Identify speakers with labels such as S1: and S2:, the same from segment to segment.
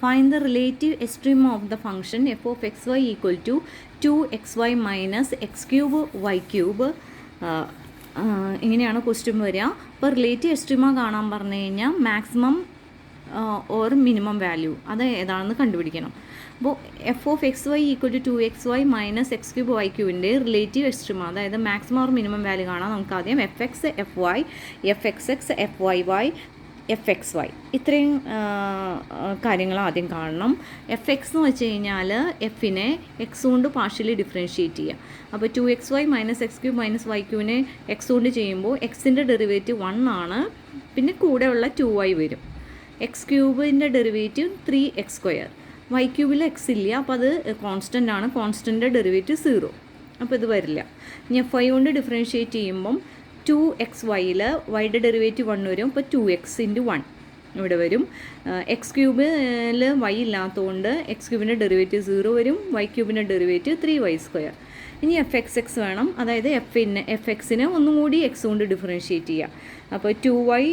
S1: Find the relative extreme of the function f of x y equal to 2xy minus x cube y cube. ഇങ്ങനെയാണ് question വരിക. അപ്പോൾ relative extrema കാണാൻ പറഞ്ഞു കഴിഞ്ഞാൽ maximum or minimum value അത് ഏതാണെന്ന് കണ്ടുപിടിക്കണം. അപ്പോൾ f of x y equal to 2xy minus x cube y ക്യൂബിൻ്റെ റിലേറ്റീവ് എക്സ്ട്രീമ, അതായത് മാക്സിമം ഓർ മിനിമം വാല്യൂ കാണാം. നമുക്ക് ആദ്യം f x f y, f x x, f y y, f x y, ഇത്രയും കാര്യങ്ങൾ ആദ്യം കാണണം. എഫ് എക്സ് എന്ന് വെച്ച് കഴിഞ്ഞാൽ എഫിനെ എക്സ് കൊണ്ട് പാർഷ്യലി ഡിഫറൻഷ്യേറ്റ് ചെയ്യുക. അപ്പോൾ 2xy minus x cube minus y ക്യൂവിനെ എക്സ് കൊണ്ട് ചെയ്യുമ്പോൾ എക്സിൻ്റെ ഡെറിവേറ്റീവ് 1 ആണ്, പിന്നെ കൂടെയുള്ള 2y വരും. എക്സ് ക്യൂബിൻ്റെ ഡെറിവേറ്റീവ് 3x². വൈ ക്യൂബിൽ എക്സ് ഇല്ല, അപ്പോൾ അത് കോൺസ്റ്റൻ്റ് ആണ്, കോൺസ്റ്റൻ്റെ ഡെറിവേറ്റീവ് 0, അപ്പോൾ ഇത് വരില്ല. ഇനി എഫ് ഐ കൊണ്ട് ഡിഫറൻഷ്യേറ്റ് ചെയ്യുമ്പം 2xyയിൽ വൈയുടെ ഡെറിവേറ്റീവ് 1 വരും, അപ്പോൾ 2x × 1 ഇവിടെ വരും. എക്സ് ക്യൂബിൽ വൈ ഇല്ലാത്തതുകൊണ്ട് എക്സ് ക്യൂബിൻ്റെ ഡെറിവേറ്റീവ് 0 വരും, വൈ ക്യൂബിൻ്റെ ഡെറിവേറ്റീവ് 3y². ഇനി എഫ് എക്സ് എക്സ് വേണം, അതായത് എഫ് എക്സിനെ ഒന്നും കൂടി എക്സ് കൊണ്ട് ഡിഫറൻഷ്യേറ്റ് ചെയ്യുക. അപ്പോൾ 2y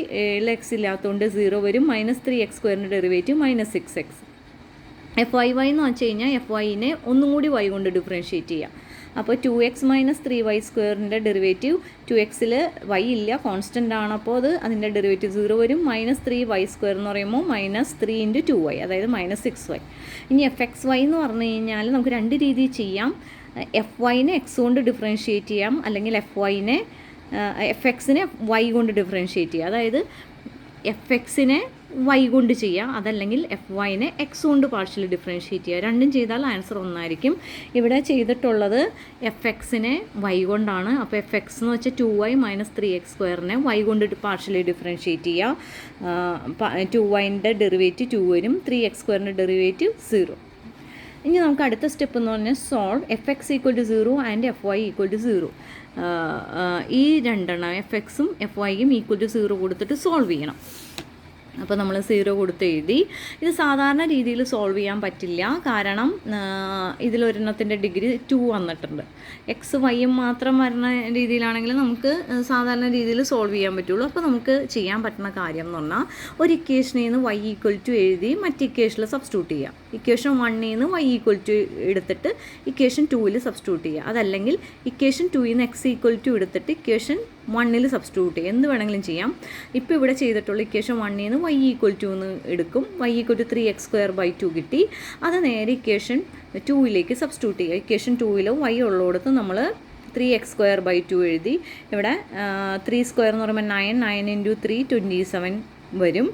S1: എക്സ് ഇല്ലാത്തതുകൊണ്ട് 0 വരും, minus 3x² derivative -6x. F y y എന്ന് വെച്ച് കഴിഞ്ഞാൽ എഫ് വൈനെ ഒന്നും കൂടി വൈ കൊണ്ട് ഡിഫറൻഷ്യേറ്റ് ചെയ്യുക. അപ്പോൾ 2x മൈനസ് 3y² ഡെറിവേറ്റീവ് 2xൽ വൈ ഇല്ല, കോൺസ്റ്റൻ്റ് ആണ്, അപ്പോൾ അതിൻ്റെ ഡെറിവേറ്റീവ് 0 വരും, -3y² എന്ന് പറയുമ്പോൾ -3 × 2y, അതായത് -6y. ഇനി എഫ് എക്സ് വൈ എന്ന് പറഞ്ഞു കഴിഞ്ഞാൽ നമുക്ക് 2 രീതിയിൽ ചെയ്യാം. എഫ് വൈനെ എക്സ് കൊണ്ട് ഡിഫറൻഷ്യേറ്റ് ചെയ്യാം, അല്ലെങ്കിൽ എഫ് എക്സിനെ വൈ കൊണ്ട് ഡിഫറൻഷ്യേറ്റ് ചെയ്യുക, അതായത് എഫ് എക്സിനെ വൈ കൊണ്ട് ചെയ്യുക, അതല്ലെങ്കിൽ എഫ് വൈനെ എക്സ് കൊണ്ട് പാർഷ്യലി ഡിഫറൻഷ്യേറ്റ് ചെയ്യുക. രണ്ടും ചെയ്താൽ ആൻസർ ഒന്നായിരിക്കും. ഇവിടെ ചെയ്തിട്ടുള്ളത് എഫ് എക്സിനെ വൈ കൊണ്ടാണ്. അപ്പോൾ എഫ് എക്സ് എന്ന് വെച്ചാൽ 2y മൈനസ് 3x² വൈ കൊണ്ട് പാർഷ്യലി ഡിഫറൻഷ്യേറ്റ് ചെയ്യുക. 2yൻ്റെ ഡെറിവേറ്റീവ് 2 വരും, 3x² ഡെറിവേറ്റീവ് 0. ഇനി നമുക്ക് അടുത്ത സ്റ്റെപ്പ് എന്ന് പറഞ്ഞാൽ solve f x equal to 0 and f y equal to 0. ഈ രണ്ടെണ്ണം എഫ് എക്സും എഫ് വൈയും ഈക്വൽ ടു 0 കൊടുത്തിട്ട് സോൾവ് ചെയ്യണം. അപ്പോൾ നമ്മൾ 0 കൊടുത്ത് എഴുതി. ഇത് സാധാരണ രീതിയിൽ സോൾവ് ചെയ്യാൻ പറ്റില്ല, കാരണം ഇതിലൊരെണ്ണത്തിൻ്റെ ഡിഗ്രി 2 വന്നിട്ടുണ്ട്. എക്സ് വൈയും മാത്രം വരുന്ന രീതിയിലാണെങ്കിൽ നമുക്ക് സാധാരണ രീതിയിൽ സോൾവ് ചെയ്യാൻ പറ്റുള്ളൂ. അപ്പോൾ നമുക്ക് ചെയ്യാൻ പറ്റുന്ന കാര്യം എന്ന് പറഞ്ഞാൽ ഒരു ഇക്വേഷനിൽ നിന്ന് y ഈക്വൽ ടു എഴുതി മറ്റ് ഇക്വേഷനിൽ സബ്സ്റ്റിറ്റ്യൂട്ട് ചെയ്യുക. ഇക്വേഷൻ 1ൽ നിന്ന് y ഈക്വൽ ടു എടുത്തിട്ട് ഇക്വേഷൻ 2ൽ സബ്സ്റ്റിറ്റ്യൂട്ട് ചെയ്യുക. അതല്ലെങ്കിൽ ഇക്വേഷൻ 2ൽ നിന്ന് x ഈക്വൽ ടു എടുത്തിട്ട് ഇക്വേഷൻ 1ൽ സബ്സ്റ്റിറ്റ്യൂട്ട് ചെയ്യുക. എന്ത് വേണമെങ്കിലും ചെയ്യാം. ഇപ്പോൾ ഇവിടെ ചെയ്തിട്ടുള്ള ഇക്വേഷൻ 1ൽ നിന്ന് y ഈക്വൽ ടു എന്ന് എടുക്കും. y ഈക്വൽ ടു 3x²/2 കിട്ടി. അത് നേരെ ഇക്വേഷൻ 2ലേക്ക് സബ്സ്റ്റിറ്റ്യൂട്ട് ചെയ്യുക. ഇക്വേഷൻ 2ൽ y ഉള്ളിടത്ത് നമ്മൾ 3x²/2 എഴുതി. ഇവിടെ 3² എന്ന് പറയുമ്പോൾ 9, 9 × 3 27 വരും.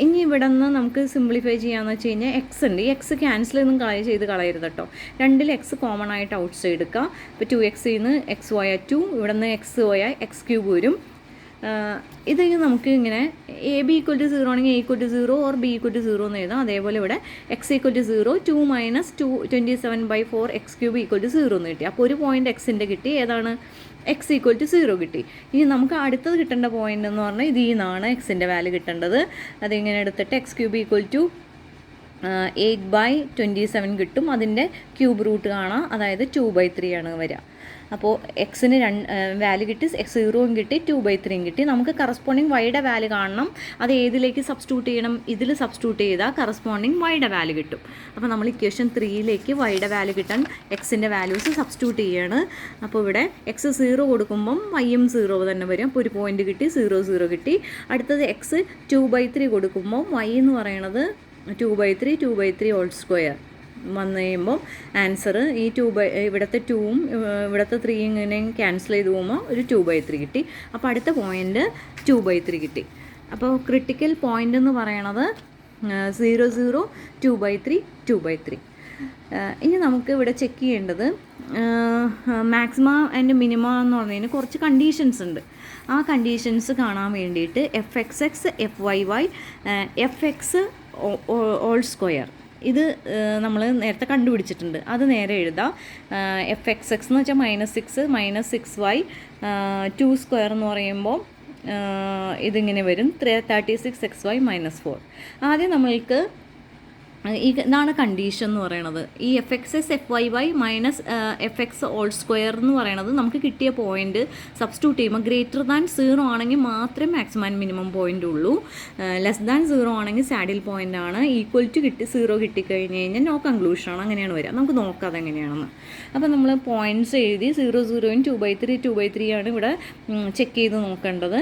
S1: ഇനി ഇവിടെ നിന്ന് നമുക്ക് സിംപ്ലിഫൈ ചെയ്യാമെന്ന് വെച്ച് കഴിഞ്ഞാൽ എക്സ് ഉണ്ട്. ഈ എക്സ് ക്യാൻസൽ ഒന്നും ചെയ്ത് കളയരുത് കേട്ടോ. 2ൽ എക്സ് കോമൺ ആയിട്ട് ഔട്ട് സൈഡ് എടുക്കുക. ഇപ്പോൾ 2x നിന്ന് എക്സ് പോയാൽ 2, ഇവിടെ നിന്ന് എക്സ് പോയാൽ x³ വരും. ഇത് നമുക്ക് ഇങ്ങനെ എ ബി ഈക്വൽ ടു 0 ആണെങ്കിൽ a equal to 0 or b equal to 0 എന്ന് എഴുതാം. അതേപോലെ ഇവിടെ x equal to 0, 2 minus 27/4 x³ equal to 0 എന്ന് കിട്ടി. അപ്പോൾ ഒരു പോയിൻ്റ് എക്സിൻ്റെ കിട്ടി. ഏതാണ്? x ഈക്വൽ ടു 0 കിട്ടി. ഇനി നമുക്ക് അടുത്തത് കിട്ടേണ്ട പോയിൻ്റ് എന്ന് പറഞ്ഞാൽ ഇതിൽ നിന്നാണ് എക്സിൻ്റെ വാല്യൂ കിട്ടേണ്ടത്. അതിങ്ങനെ എടുത്തിട്ട് x³ ഈക്വൽ ടു 8/27 കിട്ടും. അതിൻ്റെ ക്യൂബ് റൂട്ട് കാണാം, അതായത് 2/3 ആണ് വരിക. അപ്പോൾ എക്സിന് വാല്യൂ കിട്ടി, x0 കിട്ടി, 2/3 കിട്ടി. നമുക്ക് കറസ്പോണ്ടിങ് വൈയുടെ വാല്യൂ കാണണം. അത് ഏതിലേക്ക് സബ്സ്റ്റിറ്റ്യൂട്ട് ചെയ്യണം? ഇതിൽ സബ്സ്റ്റിറ്റ്യൂട്ട് ചെയ്താൽ കറസ്പോണ്ടിങ് വൈയുടെ വാല്യൂ കിട്ടും. അപ്പോൾ നമ്മൾ ഇക്വേഷൻ 3ലേക്ക് വൈയുടെ വാല്യൂ കിട്ടാൻ എക്സിൻ്റെ വാല്യൂസ് സബ്സ്റ്റിറ്റ്യൂട്ട് ചെയ്യാണ്. അപ്പോൾ ഇവിടെ x 0 കൊടുക്കുമ്പം വൈയും 0 തന്നെ വരും. അപ്പോൾ ഒരു പോയിൻ്റ് കിട്ടി, 0 0 കിട്ടി. അടുത്തത് x 2/3 കൊടുക്കുമ്പോൾ y എന്ന് പറയുന്നത് 2/3 ഹോൾ സ്ക്വയർ വന്നു കഴിയുമ്പോൾ ആൻസർ ഈ ഇവിടുത്തെ 2ഉം ഇവിടുത്തെ 3 ഇങ്ങനെയും ക്യാൻസൽ ചെയ്ത് പോകുമ്പോൾ ഒരു 2/3 കിട്ടി. അപ്പോൾ അടുത്ത പോയിൻ്റ് 2/3 കിട്ടി. അപ്പോൾ ക്രിട്ടിക്കൽ പോയിൻ്റ് എന്ന് പറയണത് 0 0 2/3 2/3. ഇനി നമുക്ക് ഇവിടെ ചെക്ക് ചെയ്യേണ്ടത് മാക്സിമം ആൻഡ് മിനിമം എന്ന് പറഞ്ഞതിന് കുറച്ച് കണ്ടീഷൻസ് ഉണ്ട്. ആ കണ്ടീഷൻസ് കാണാൻ വേണ്ടിയിട്ട് f x x, f y y, f x whole square ഇത് നമ്മൾ നേരത്തെ കണ്ടുപിടിച്ചിട്ടുണ്ട്. അത് നേരെ എഴുതാം. എഫ് എക്സ് എക്സ് എന്ന് വെച്ചാൽ -6 -6y 2² എന്ന് പറയുമ്പോൾ ഇതിങ്ങനെ വരും 36xy -4. ആദ്യം നമ്മൾക്ക് ഇതാണ് കണ്ടീഷൻ എന്ന് പറയണത്. ഈ f x s f y y minus f x whole square എന്ന് പറയണത് നമുക്ക് കിട്ടിയ പോയിന്റ് സബ്സ്റ്റിറ്റ്യൂട്ട് ചെയ്യുമ്പോൾ ഗ്രേറ്റർ ദാൻ 0 ആണെങ്കിൽ മാത്രമേ മാക്സിമം ആൻഡ് മിനിമം പോയിന്റ് ഉള്ളൂ. ലെസ് ദാൻ 0 ആണെങ്കിൽ സാഡിൽ പോയിന്റ് ആണ്. ഈക്വൽ ടു 0 കിട്ടിക്കഴിഞ്ഞ് കഴിഞ്ഞാൽ നോ കൺക്ലൂഷനാണ്. അങ്ങനെയാണ് വരിക. നമുക്ക് നോക്കാം അതെങ്ങനെയാണെന്ന്. അപ്പോൾ നമ്മൾ പോയിന്റ്സ് എഴുതി 0 0യും 2/3 2/3 ആണ് ഇവിടെ ചെക്ക് ചെയ്ത് നോക്കേണ്ടത്.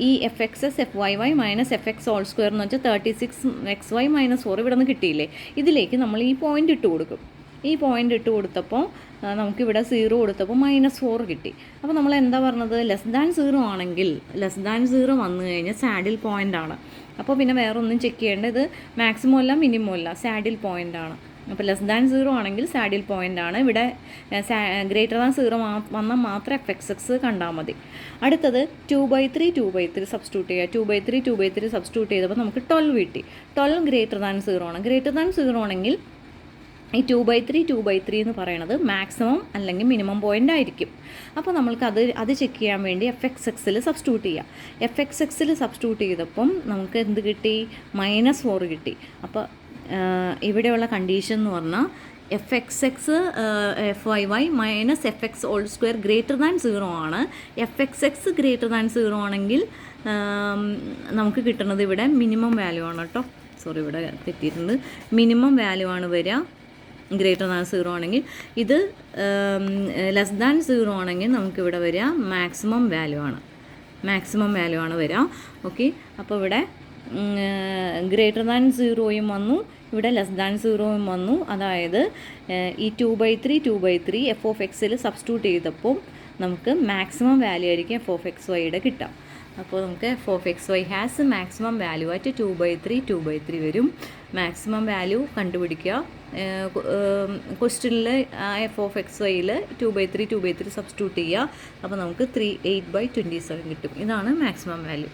S1: ഈ f x s f y y minus f x whole square എന്ന് വെച്ചാൽ 36xy - 4 ഇവിടെ നിന്ന് കിട്ടിയില്ലേ. ഇതിലേക്ക് നമ്മൾ ഈ പോയിന്റ് ഇട്ട് കൊടുക്കും. ഈ പോയിന്റ് ഇട്ട് കൊടുത്തപ്പോൾ നമുക്കിവിടെ 0 കൊടുത്തപ്പോൾ -4 കിട്ടി. അപ്പോൾ നമ്മൾ എന്താ പറഞ്ഞത്, ലെസ് ദാൻ 0 ആണെങ്കിൽ ലെസ് ദാൻ 0 വന്നു കഴിഞ്ഞാൽ സാഡിൽ പോയിന്റ് ആണ്. അപ്പോൾ പിന്നെ വേറെ ഒന്നും ചെക്ക് ചെയ്യേണ്ട. ഇത് മാക്സിമം അല്ല മിനിമം അല്ല, സാഡിൽ പോയിന്റ് ആണ്. അപ്പോൾ ലെസ് ദാൻ 0 ആണെങ്കിൽ സാഡിൽ പോയിന്റ് ആണ്. ഇവിടെ ഗ്രേറ്റർ ദാൻ 0 വന്നാൽ മാത്രം എഫ് എക്സ് എക്സ് കണ്ടാൽ മതി. അടുത്തത് 2/3 സബ്സ്റ്റിറ്റ്യൂട്ട് ചെയ്യുക. 2/3 സബ്സ്റ്റിറ്റ്യൂട്ട് ചെയ്തപ്പോൾ നമുക്ക് 12 കിട്ടി. 12 ഗ്രേറ്റർ ദാൻ 0 ആണ്. ഗ്രേറ്റർ ദാൻ 0 ആണെങ്കിൽ ഈ 2/3 എന്ന് പറയുന്നത് മാക്സിമം അല്ലെങ്കിൽ മിനിമം പോയിൻ്റ് ആയിരിക്കും. അപ്പോൾ നമ്മൾക്ക് അത് ചെക്ക് ചെയ്യാൻ വേണ്ടി എഫ് എക്സ് എക്സിൽ സബ്സ്റ്റിറ്റ്യൂട്ട് ചെയ്യാം. എഫ് എക്സ് എക്സിൽ സബ്സ്റ്റിറ്റ്യൂട്ട് ചെയ്തപ്പം നമുക്ക് എന്ത് കിട്ടി, -4 കിട്ടി. അപ്പോൾ ഇവിടെയുള്ള കണ്ടീഷൻ എന്ന് പറഞ്ഞാൽ f x x f y y minus f x whole square greater than 0 ആണ്. F x x greater than 0 ആണെങ്കിൽ നമുക്ക് കിട്ടുന്നത് ഇവിടെ മിനിമം വാല്യൂ ആണ് കേട്ടോ. സോറി, ഇവിടെ തെറ്റിയിട്ടുണ്ട്. മിനിമം വാല്യൂ ആണ് വരിക ഗ്രേറ്റർ ദാൻ 0 ആണെങ്കിൽ. ഇത് ലെസ് ദാൻ 0 ആണെങ്കിൽ നമുക്കിവിടെ വരിക മാക്സിമം വാല്യൂ ആണ് വരിക. ഓക്കെ, അപ്പോൾ ഇവിടെ ഗ്രേറ്റർ ദാൻ 0യും വന്നു, ഇവിടെ ലെസ് ദാൻ 0യും വന്നു. അതായത് ഈ 2/3 എഫ് ഓഫ് എക്സിൽ സബ്സ്റ്റിറ്റ്യൂട്ട് ചെയ്തപ്പോൾ നമുക്ക് മാക്സിമം വാല്യൂ ആയിരിക്കും എഫ് ഓഫ് എക്സ് വൈയുടെ കിട്ടാം. അപ്പോൾ നമുക്ക് f of x y has maximum value ആയിട്ട് 2/3 വരും. മാക്സിമം വാല്യൂ കണ്ടുപിടിക്കുക. ക്വസ്റ്റ്യനിൽ എഫ് ഓഫ് എക്സ് വൈയിൽ 2/3 സബ്സ്റ്റിറ്റ്യൂട്ട് ചെയ്യുക. അപ്പോൾ നമുക്ക് 8/27 കിട്ടും. ഇതാണ് മാക്സിമം വാല്യൂ.